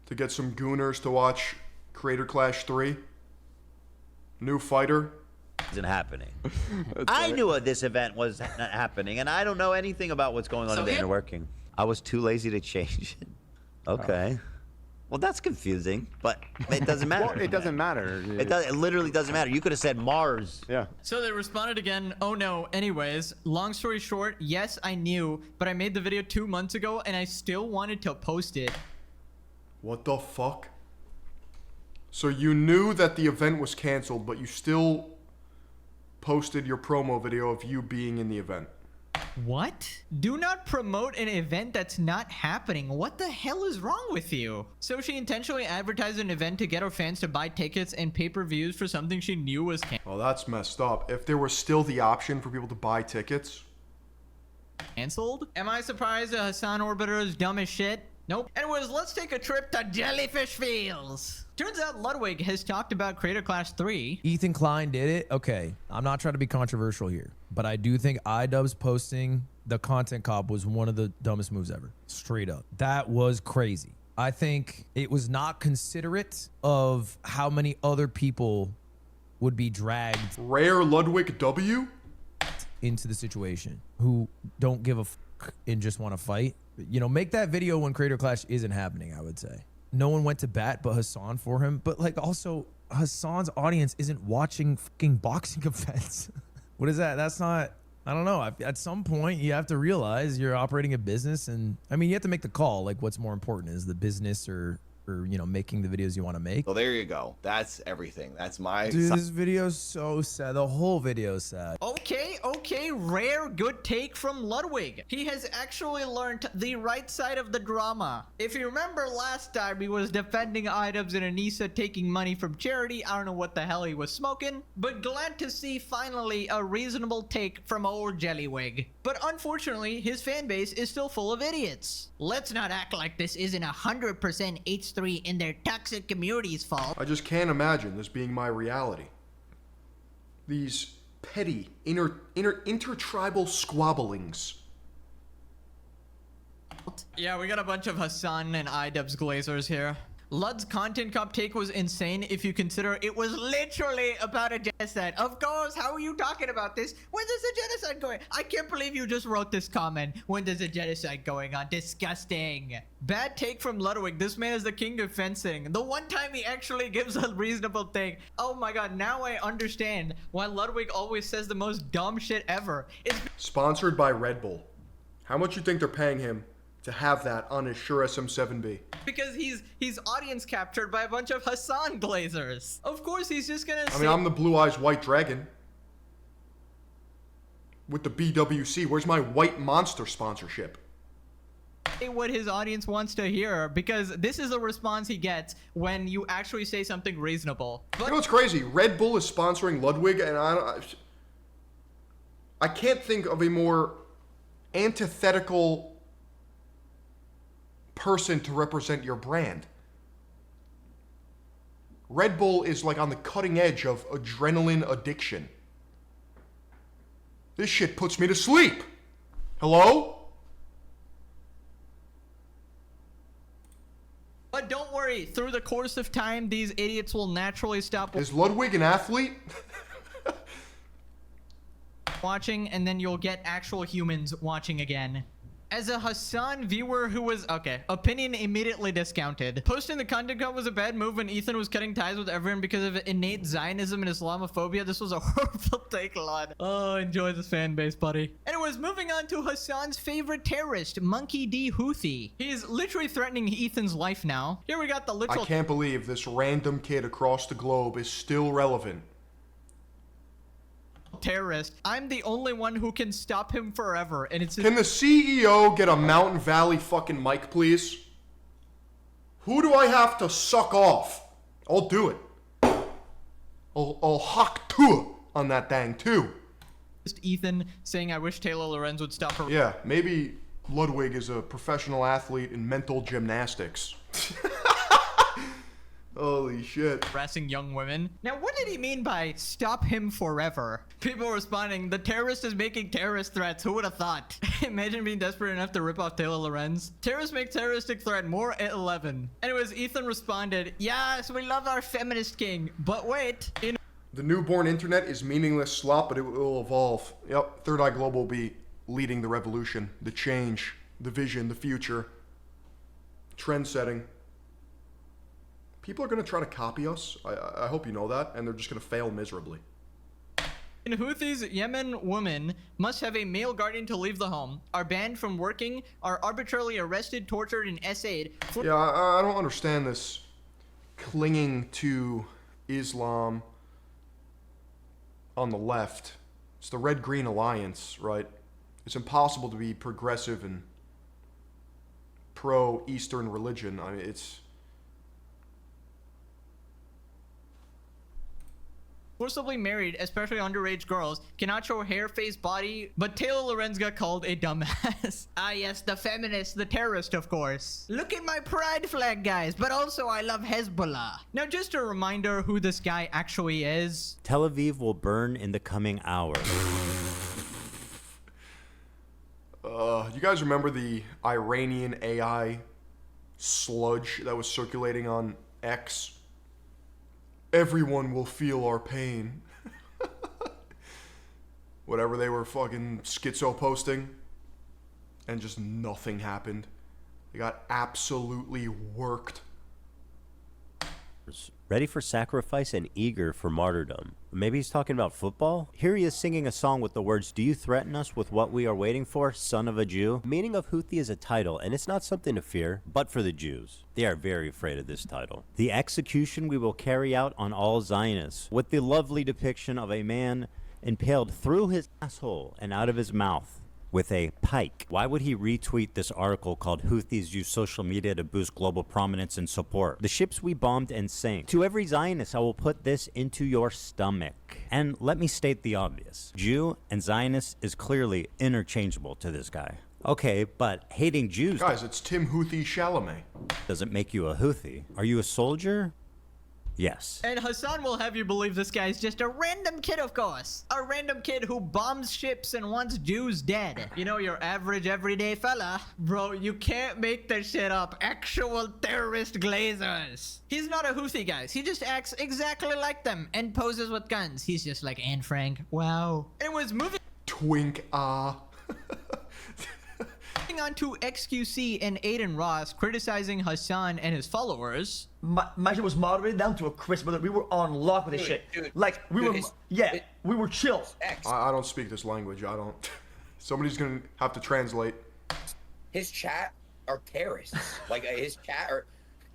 to get some gooners to watch Creator Clash 3. New fighter. Isn't happening. I knew this event was not happening, and I don't know anything about what's going on in the inner working. I was too lazy to change it. Okay. Well, that's confusing, but it doesn't matter. Well, it doesn't matter. It literally doesn't matter. You could have said Mars. Yeah. So they responded again, oh no. Anyways, long story short, yes, I knew, but I made the video 2 months ago and I still wanted to post it. What the fuck? So you knew that the event was canceled, but you still posted your promo video of you being in the event. What? Do not promote an event that's not happening. What the hell is wrong with you? So she intentionally advertised an event to get her fans to buy tickets and pay-per-views for something she knew was Well, that's messed up. If there was still the option for people to buy tickets. canceled? Am I surprised that Hassan Orbiter is dumb as shit? Nope. Anyways, let's take a trip to Jellyfish Fields. Turns out Ludwig has talked about Creator Clash 3. Ethan Klein did it. Okay, I'm not trying to be controversial here, but I do think iDubbbz posting the content cop was one of the dumbest moves ever. Straight up. That was crazy. I think it was not considerate of how many other people would be dragged Rare Ludwig W? into the situation who don't give a fuck and just want to fight. You know, make that video when Creator Clash isn't happening, I would say. No one went to bat but Hassan for him. But like also Hassan's audience isn't watching fucking boxing events. What is that? That's not, I don't know. At some point you have to realize you're operating a business, and I mean, you have to make the call. Like, what's more important, is the business or you know, making the videos you want to make? So there you go. That's everything. That's my Dude, this video's so sad. The whole video's sad. Okay, rare good take from Ludwig. He has actually learned the right side of the drama. If you remember last time, he was defending iDubbbz and Anissa taking money from charity. I don't know what the hell he was smoking, but glad to see finally a reasonable take from old Jellywig. But unfortunately, his fan base is still full of idiots. Let's not act like this isn't 100% H3 in their toxic community's fault. I just can't imagine this being my reality. These petty, intertribal squabblings. Yeah, we got a bunch of Hassan and iDubbbz glazers here. Lud's content cop take was insane if you consider it was literally about a genocide. Of course, how are you talking about this? When does a genocide going? I can't believe you just wrote this comment. When does a genocide going on? Disgusting. Bad take from Ludwig. This man is the king of fencing. The one time he actually gives a reasonable take. Oh my god, now I understand why Ludwig always says the most dumb shit ever. It's Sponsored by Red Bull. How much you think they're paying him to have that on his Shure SM7B? because he's audience captured by a bunch of Hassan glazers. Of course, he's just gonna I mean, I'm the Blue Eyes White Dragon. With the BWC. Where's my White Monster sponsorship? what his audience wants to hear, because this is the response he gets when you actually say something reasonable. You know what's crazy? Red Bull is sponsoring Ludwig, and I can't think of a more antithetical person to represent your brand. Red Bull is like on the cutting edge of adrenaline addiction. This shit puts me to sleep. Hello? But don't worry, through the course of time, these idiots will naturally stop Is Ludwig an athlete? watching, and then you'll get actual humans watching again. As a Hassan viewer who was, okay, opinion immediately discounted. Posting the content cut was a bad move when Ethan was cutting ties with everyone because of innate Zionism and Islamophobia. This was a horrible take, Lod. Oh, enjoy this fan base, buddy. Anyways, moving on to Hassan's favorite terrorist, Monkey D. Houthi. He's literally threatening Ethan's life now. Here we got the literal— I can't believe this random kid across the globe is still relevant. terrorist. I'm the only one who can stop him forever, and it's— Can the CEO get a Mountain Valley fucking mic, please? Who do I have to suck off? I'll do it. I'll hock to on that thing too. Just Ethan saying, I wish Taylor Lorenz would stop her. Yeah, maybe Ludwig is a professional athlete in mental gymnastics. Holy shit. Harassing young women. Now, what did he mean by stop him forever? People responding, the terrorist is making terrorist threats. Who would have thought? Imagine being desperate enough to rip off Taylor Lorenz. Terrorists make terroristic threat more at 11. Anyways, Ethan responded, yes, we love our feminist king. But wait. The newborn internet is meaningless slop, but it will evolve. Yep, Third Eye Global will be leading the revolution, the change, the vision, the future. Trend setting. People are going to try to copy us. I hope you know that, and they're just going to fail miserably. In Houthis, Yemen women must have a male guardian to leave the home, are banned from working, are arbitrarily arrested, tortured, and essayed. Yeah, I don't understand this clinging to Islam on the left. It's the Red-Green Alliance, right? It's impossible to be progressive and pro-Eastern religion. I mean, it's... Forcibly married, especially underage girls, cannot show hair, face, body, but Taylor Lorenz got called a dumbass. Ah yes, the feminist, the terrorist, of course. Look at my pride flag, guys, but also I love Hezbollah. Now, just a reminder who this guy actually is. Tel Aviv will burn in the coming hours. You guys remember the Iranian AI sludge that was circulating on X? Everyone will feel our pain. Whatever they were fucking schizo posting. And just nothing happened. They got absolutely worked. Ready for sacrifice and eager for martyrdom. Maybe he's talking about football? Here he is singing a song with the words, do you threaten us with what we are waiting for, son of a Jew? The meaning of Houthi is a title, and it's not something to fear, but for the Jews. They are very afraid of this title. The execution we will carry out on all Zionists, with the lovely depiction of a man impaled through his asshole and out of his mouth with a pike. Why would he retweet this article called Houthis use social media to boost global prominence and support? The ships we bombed and sank. To every Zionist, I will put this into your stomach. And let me state the obvious. Jew and Zionist is clearly interchangeable to this guy. Okay, but hating Jews... Guys, it's Tim Houthi Chalamet. Doesn't make you a Houthi. Are you a soldier? Yes. And Hassan will have you believe this guy's just a random kid, of course. A random kid who bombs ships and wants Jews dead. You know, your average everyday fella. Bro, you can't make this shit up. Actual terrorist glazers. He's not a Houthi, guys. He just acts exactly like them and poses with guns. He's just like Anne Frank. Wow. Anyways, moving... Twink, Moving on to XQC and Aiden Ross criticizing Hassan and his followers. My shit was moderated down to a crisp, brother. We were on lock with this shit. Like, we were chill. I don't speak this language. I don't. Somebody's gonna have to translate. His chat are terrorists. Like, his chat are...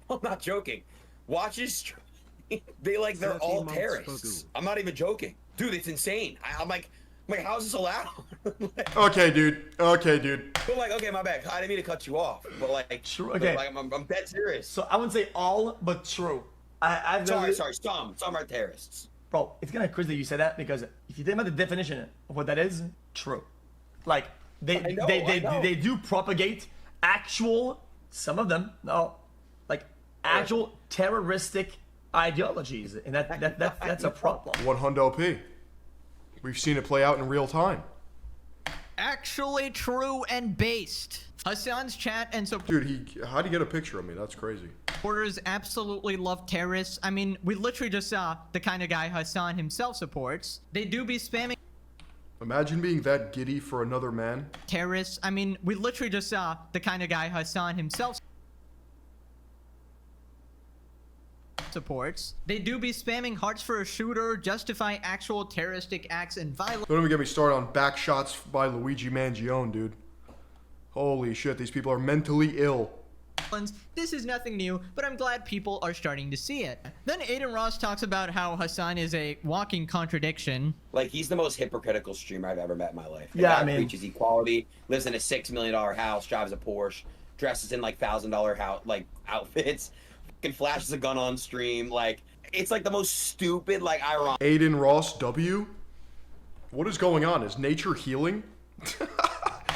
I'm not joking. Watch his stream. They're all terrorists. I'm not even joking. Dude, it's insane. I'm like, Like, how is this allowed? Okay, dude. Okay, dude. But like, okay, my bad. I didn't mean to cut you off. But like, True. Okay. Like, I'm dead serious. So I wouldn't say all, but true. I've Sorry. Some are terrorists. Bro, it's kind of crazy that you say that because if you think about the definition of what that is, true. Like they do propagate actual, some of them, no, like actual terroristic ideologies, and that's a problem. 100 P. We've seen it play out in real time. Actually true and based. Hassan's chat and Dude, how'd he get a picture of me? That's crazy. supporters absolutely love terrorists. I mean, we literally just saw the kind of guy Hassan himself supports. They do be spamming Imagine being that giddy for another man. terrorists. I mean, we literally just saw the kind of guy Hassan himself supports. They do be spamming hearts for a shooter, justify actual terroristic acts and violence. Don't even get me started on back shots by Luigi Mangione, dude. Holy shit, these people are mentally ill. This is nothing new, but I'm glad people are starting to see it. Then Aiden Ross talks about how Hassan is a walking contradiction. Like, he's the most hypocritical streamer I've ever met in my life. The Yeah, guy I mean, preaches equality, lives in a $6 million house, drives a Porsche, dresses in like $1,000 house like outfits, fucking flashes a gun on stream. Like, it's like the most stupid, like, ironic. Aiden Ross W? What is going on? Is nature healing?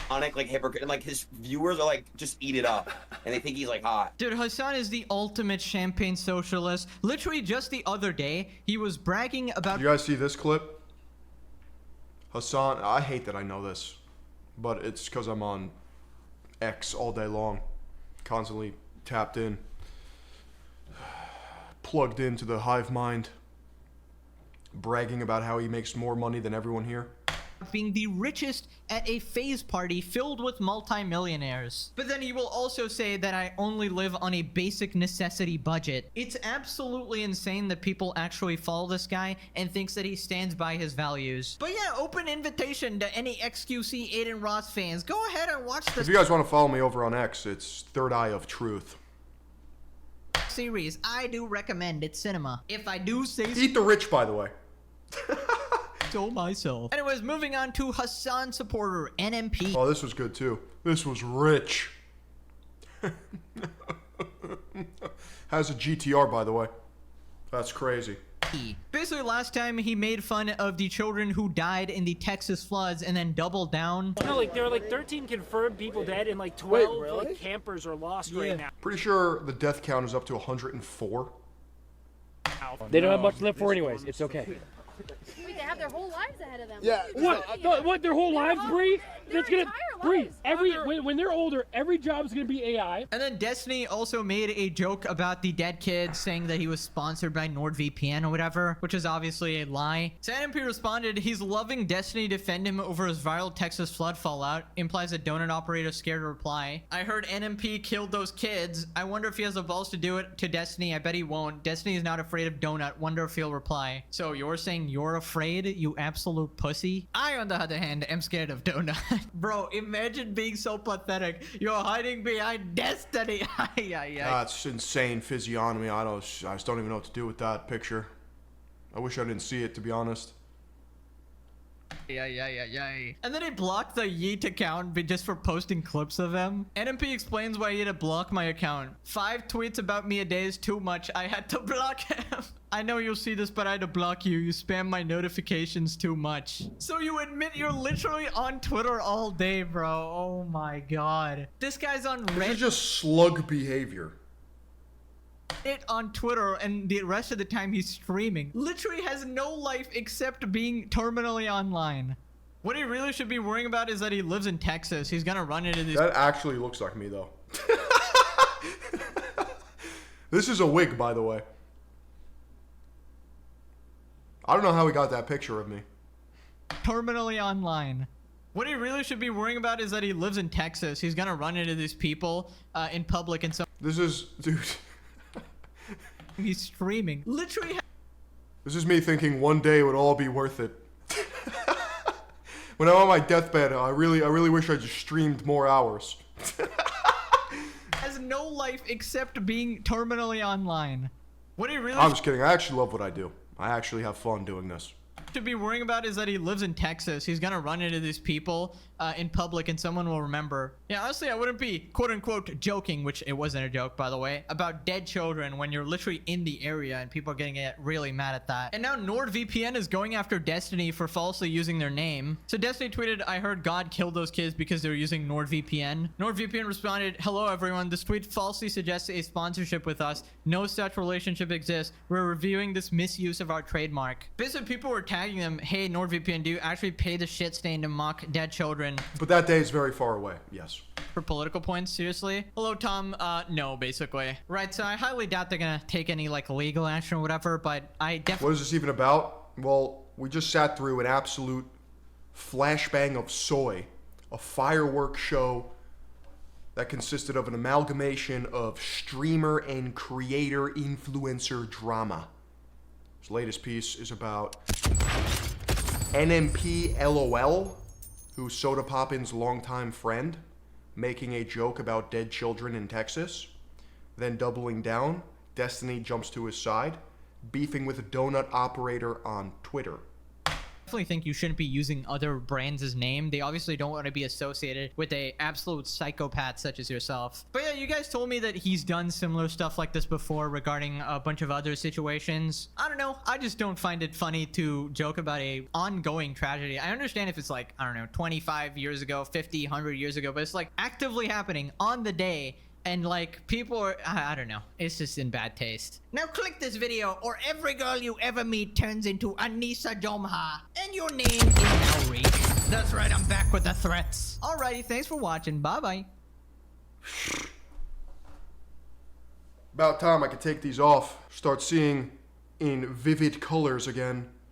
Like hypocrite, and like his viewers are like, just eat it up, and they think he's like hot. Dude, Hassan is the ultimate champagne socialist. Literally just the other day, he was bragging about— You guys see this clip? Hassan, I hate that I know this, but it's because I'm on X all day long, constantly tapped in, plugged into the hive mind, bragging about how he makes more money than everyone here. being the richest at a phase party filled with multimillionaires. But then he will also say that I only live on a basic necessity budget. It's absolutely insane that people actually follow this guy and thinks that he stands by his values. But yeah, open invitation to any XQC Aiden Ross fans. Go ahead and watch If this you guys want to follow me over on X, it's Third Eye of Truth. series. I do recommend it cinema. If I do say Eat the rich, by the way. so myself. Anyways, moving on to Hassan supporter NMP. Oh, this was good too. This was rich. Has a GTR, by the way. That's crazy. Basically, last time he made fun of the children who died in the Texas floods and then doubled down. No, like there are like 13 confirmed people dead and like 12 like campers are lost right now. Pretty sure the death count is up to 104. They don't have much left for anyways. It's okay. Wait, they have their whole lives ahead of them. Yeah. What? Their whole lives, Bree? That's gonna Bree. When they're older, every job is gonna be AI. And then Destiny also made a joke about the dead kid, saying that he was sponsored by NordVPN or whatever, which is obviously a lie. So NMP responded, he's loving Destiny defend him over his viral Texas flood fallout. Implies a donut operator scared to reply. I heard NMP killed those kids. I wonder if he has the balls to do it to Destiny. I bet he won't. Destiny is not afraid of donut. Wonder if he'll reply. So you're saying you're afraid, you absolute pussy? I, on the other hand, am scared of donut. Bro, imagine being so pathetic. You're hiding behind Destiny. That's insane physiognomy. I just don't even know what to do with that picture. I wish I didn't see it, to be honest. And then he blocked the Yeet account just for posting clips of him. NMP explains why he had to block my account. 5 tweets about me a day is too much. I had to block him. I know you'll see this, but I had to block you. You spam my notifications too much. So you admit you're literally on Twitter all day, bro. Oh my god. This guy's on Reddit. This is just slug behavior. On Twitter, and the rest of the time he's streaming. Literally has no life except being terminally online. What he really should be worrying about is that he lives in Texas. He's gonna run into these— That actually looks like me, though. This is a wig, by the way. I don't know how he got that picture of me. Terminally online. What he really should be worrying about is that he lives in Texas. He's gonna run into these people in public and so— This is, dude. He's streaming. Literally. This is me thinking one day it would all be worth it. When I'm on my deathbed, I really wish I just streamed more hours. Has no life except being terminally online. What he really— I'm just kidding. I actually love what I do. I actually have fun doing this. to be worrying about is that he lives in Texas. He's gonna run into these people in public and someone will remember. Yeah, honestly, I wouldn't be quote unquote joking, which it wasn't a joke, by the way, about dead children when you're literally in the area and people are getting really mad at that. And now NordVPN is going after Destiny for falsely using their name. So Destiny tweeted, "I heard God killed those kids because they were using NordVPN." NordVPN responded, "Hello everyone, this tweet falsely suggests a sponsorship with us. No such relationship exists. We're reviewing this misuse of our trademark." Basically, people were tagging them, "Hey NordVPN, do you actually pay the shit stain to mock dead children?" But that day is very far away, yes. For political points, seriously? Hello, Tom. No, basically. Right, so I highly doubt they're gonna take any, like, legal action or whatever, but I definitely... What is this even about? Well, we just sat through an absolute flashbang of soy, a fireworks show that consisted of an amalgamation of streamer and creator influencer drama. His latest piece is about NMP LOL, who's Soda Poppin's longtime friend, making a joke about dead children in Texas. Then doubling down, Destiny jumps to his side, beefing with a donut operator on Twitter. Definitely think you shouldn't be using other brands' name. They obviously don't want to be associated with a absolute psychopath such as yourself. But yeah, you guys told me that he's done similar stuff like this before regarding a bunch of other situations. I don't know. I just don't find it funny to joke about a ongoing tragedy. I understand if it's like, I don't know, 25 years ago, 50, 100 years ago, but it's like actively happening on the day. And like people are, I don't know, it's just in bad taste. Now click this video or every girl you ever meet turns into Anissa Jomha and your name is now Reek. That's right, I'm back with the threats. Alrighty, thanks for watching, bye bye. About time I could take these off, start seeing in vivid colors again.